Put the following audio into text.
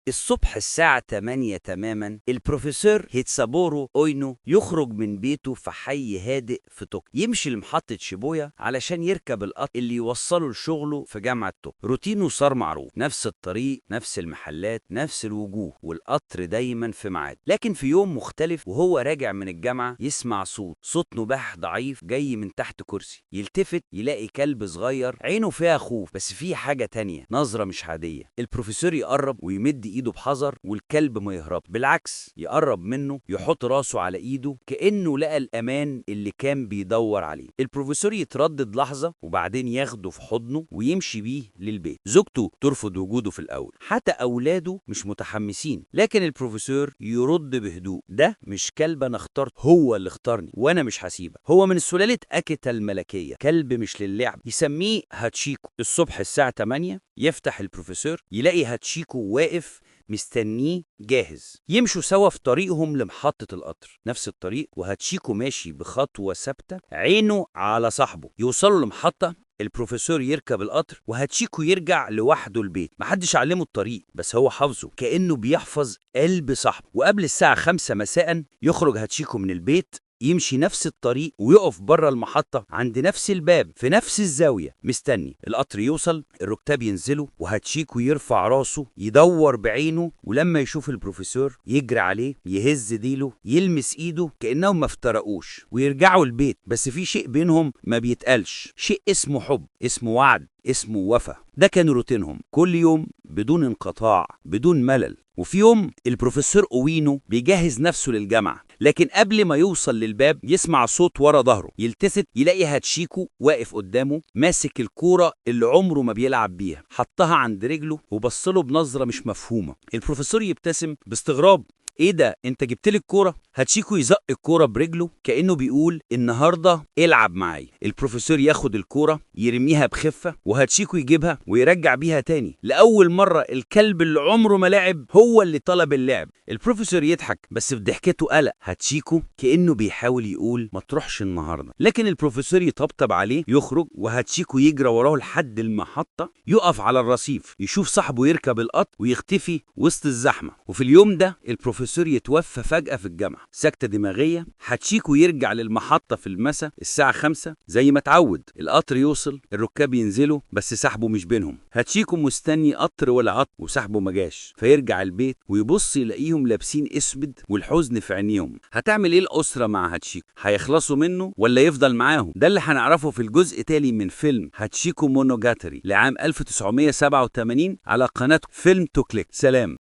الصبح الساعة 8 تماما البروفيسور هيتسابورو أوينو يخرج من بيته في حي هادئ في طوكيو، يمشي لمحطة شيبويا علشان يركب القطر اللي يوصله لشغله في جامعة طوكيو. روتينه صار معروف، نفس الطريق، نفس المحلات، نفس الوجوه، والقطر دايما في ميعاد. لكن في يوم مختلف وهو راجع من الجامعة يسمع صوت نباح ضعيف جاي من تحت كرسي. يلتفت يلاقي كلب صغير عينه فيها خوف، بس فيه حاجة تانية، نظرة مش عادية. البروفيسور يقرب ويمد ايده بحذر والكلب ما يهرب، بالعكس يقرب منه يحط راسه على ايده كأنه لقى الامان اللي كان بيدور عليه. البروفيسور يتردد لحظة وبعدين ياخده في حضنه ويمشي بيه للبيت. زوجته ترفض وجوده في الاول، حتى اولاده مش متحمسين، لكن البروفيسور يرد بهدوء: ده مش كلب انا اخترت، هو اللي اختارني وانا مش هسيبه. هو من سلالة اكيتا الملكية، كلب مش للعب، يسميه هاتشيكو. الصبح الساعة 8 يفتح البروفيسور يلاقي هاتشيكو واقف مستنيه جاهز. يمشوا سوا في طريقهم لمحطة القطر، نفس الطريق، وهاتشيكو ماشي بخطوة ثابتة عينه على صاحبه. يوصلوا لمحطة، البروفيسور يركب القطر وهاتشيكو يرجع لوحده البيت. محدش علمه الطريق، بس هو حافظه كأنه بيحفظ قلب صاحبه. وقبل الساعة 5 مساء يخرج هاتشيكو من البيت، يمشي نفس الطريق ويقف بره المحطة عند نفس الباب في نفس الزاوية مستني. القطر يوصل، الركاب ينزلوا، وهاتشيكو يرفع راسه يدور بعينه، ولما يشوف البروفيسور يجري عليه، يهز ديله، يلمس ايده كأنهم ما افترقوش، ويرجعوا البيت. بس في شيء بينهم ما بيتقالش، شيء اسمه حب، اسمه وعد، اسمه وفا. ده كان روتينهم كل يوم بدون انقطاع، بدون ملل. وفي يوم البروفيسور أوينو بيجهز نفسه للجامعة، لكن قبل ما يوصل للباب يسمع صوت ورا ظهره. يلتفت يلاقي هاتشيكو واقف قدامه ماسك الكورة اللي عمره ما بيلعب بيها، حطها عند رجله وبصله بنظرة مش مفهومة. البروفيسور يبتسم باستغراب: ايه ده، انت جبت لي الكوره؟ هاتشيكو يزق الكوره برجله كانه بيقول النهارده العب معايا. البروفيسور ياخد الكوره يرميها بخفه، وهاتشيكو يجيبها ويرجع بيها تاني. لاول مره الكلب اللي عمره ما لعب هو اللي طلب اللعب. البروفيسور يضحك، بس في ضحكته قلق. هاتشيكو كانه بيحاول يقول ما تروحش النهارده، لكن البروفيسور يطبطب عليه. يخرج وهاتشيكو يجري وراه لحد المحطه، يقف على الرصيف يشوف صاحبه يركب القطر ويختفي وسط الزحمه. وفي اليوم ده البروفيسور يتوفى فجأة في الجامعة، سكتة دماغية. هاتشيكو يرجع للمحطة في المساء الساعة 5 زي ما اتعود. القطر يوصل، الركاب ينزلوا، بس صاحبه مش بينهم. هاتشيكو مستني قطر ولا قطر وصاحبه ما جاش، فيرجع البيت ويبص يلاقيهم لابسين اسود والحزن في عينيهم. هتعمل ايه الأسرة مع هاتشيكو؟ هيخلصوا منه ولا يفضل معاهم؟ ده اللي هنعرفه في الجزء التالي من فيلم هاتشيكو مونوجاتري لعام 1987 على قناة فيلم تو كليك. سلام.